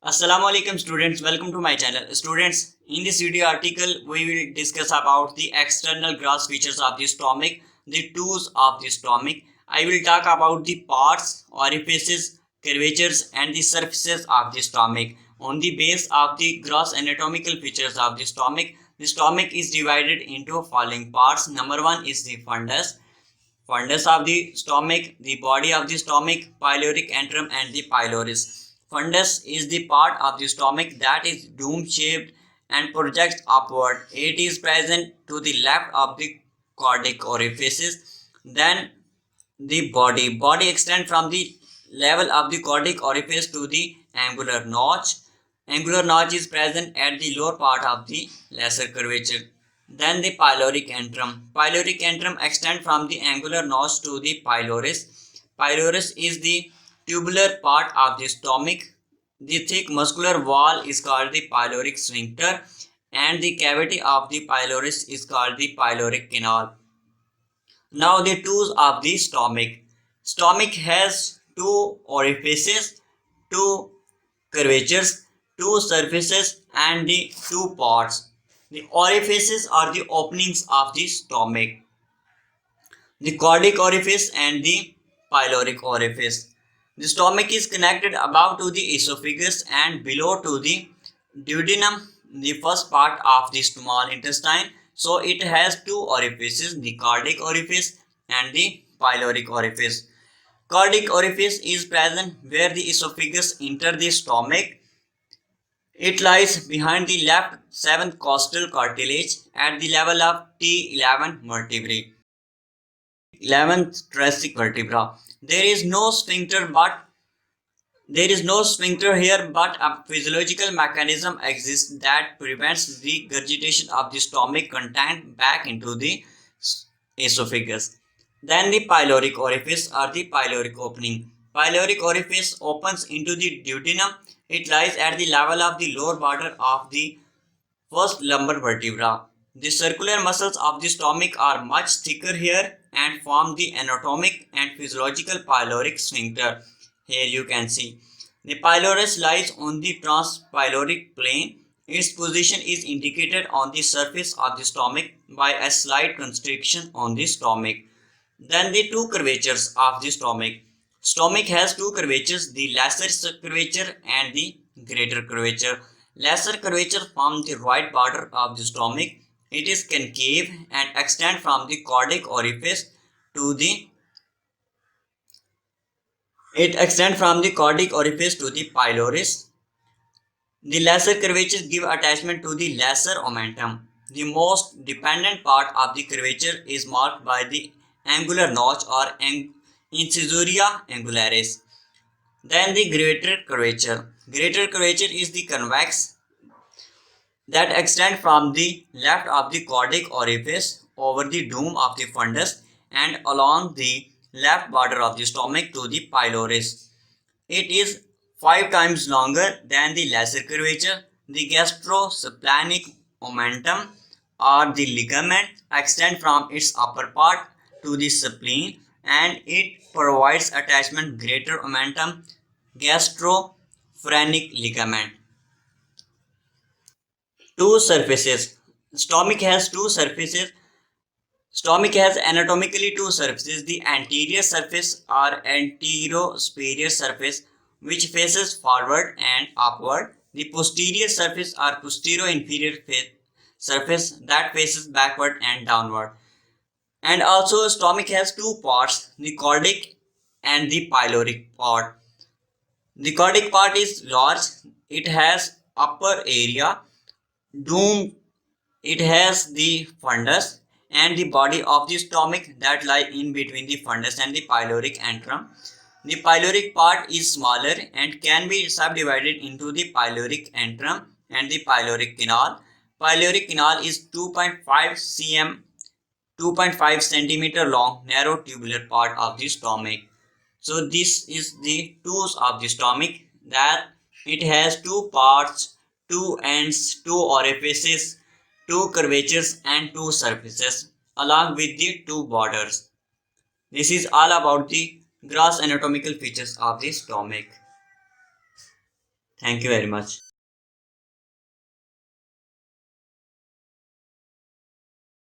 Assalamu alaikum students, welcome to my channel. Students, in this video article we will discuss about the external gross features of the stomach, the tools of the stomach. I will talk about the parts, orifices, curvatures and the surfaces of the stomach. On the base of the gross anatomical features of the stomach is divided into following parts. Number 1 is the fundus of the stomach, the body of the stomach, pyloric antrum and the pylorus. Fundus is the part of the stomach that is dome shaped and projects upward. It is present to the left of the cardiac orifices. Then the body extends from the level of the cardiac orifice to the angular notch. Angular notch is present at the lower part of the lesser curvature. Then the pyloric antrum. Pyloric antrum extends from the angular notch to the pylorus. Pylorus is the tubular part of the stomach. The thick muscular wall is called the pyloric sphincter and the cavity of the pylorus is called the pyloric canal. Now the tools of the stomach. Stomach has two orifices, two curvatures, two surfaces and the two parts. The orifices are the openings of the stomach. The cardiac orifice and the pyloric orifice. The stomach is connected above to the esophagus and below to the duodenum, the first part of the small intestine. So it has two orifices, the cardiac orifice and the pyloric orifice. Cardiac orifice is present where the esophagus enters the stomach. It lies behind the left seventh costal cartilage at the level of T11 vertebrae. 11th thoracic vertebra. There is no sphincter here, but a physiological mechanism exists that prevents the regurgitation of the stomach content back into the esophagus. Then the pyloric orifice or the pyloric opening. Pyloric orifice opens into the duodenum. It lies at the level of the lower border of the first lumbar vertebra. The circular muscles of the stomach are much thicker here and form the anatomic and physiological pyloric sphincter. Here you can see. The pylorus lies on the transpyloric plane. Its position is indicated on the surface of the stomach by a slight constriction on the stomach. Then the two curvatures of the stomach. Stomach has two curvatures, the lesser curvature and the greater curvature. Lesser curvature forms the right border of the stomach. It is concave and extends from the cardiac orifice to the pylorus. The lesser curvatures give attachment to the lesser omentum. The most dependent part of the curvature is marked by the angular notch or incisoria angularis. Then the greater curvature. Greater curvature is the convex that extends from the left of the cardiac orifice over the dome of the fundus and along the left border of the stomach to the pylorus. It is 5 times longer than the lesser curvature. The gastrosplenic omentum or the ligament extends from its upper part to the spleen and it provides attachment greater omentum gastrophrenic ligament. Two surfaces. Stomach has two surfaces. Stomach has anatomically two surfaces. The anterior surface or anterosuperior surface which faces forward and upward. The posterior surface or posterior-inferior surface that faces backward and downward. And also stomach has two parts, the cardiac and the pyloric part. The cardiac part is large. It has upper area, dome. It has the fundus and the body of the stomach that lie in between the fundus and the pyloric antrum. The pyloric part is smaller and can be subdivided into the pyloric antrum and the pyloric canal. Pyloric canal is 2.5 centimeter long narrow tubular part of the stomach. So this is the tools of the stomach, that it has two parts, two ends, two orifices, two curvatures and two surfaces along with the two borders. This is all about the gross anatomical features of the stomach. Thank you very much.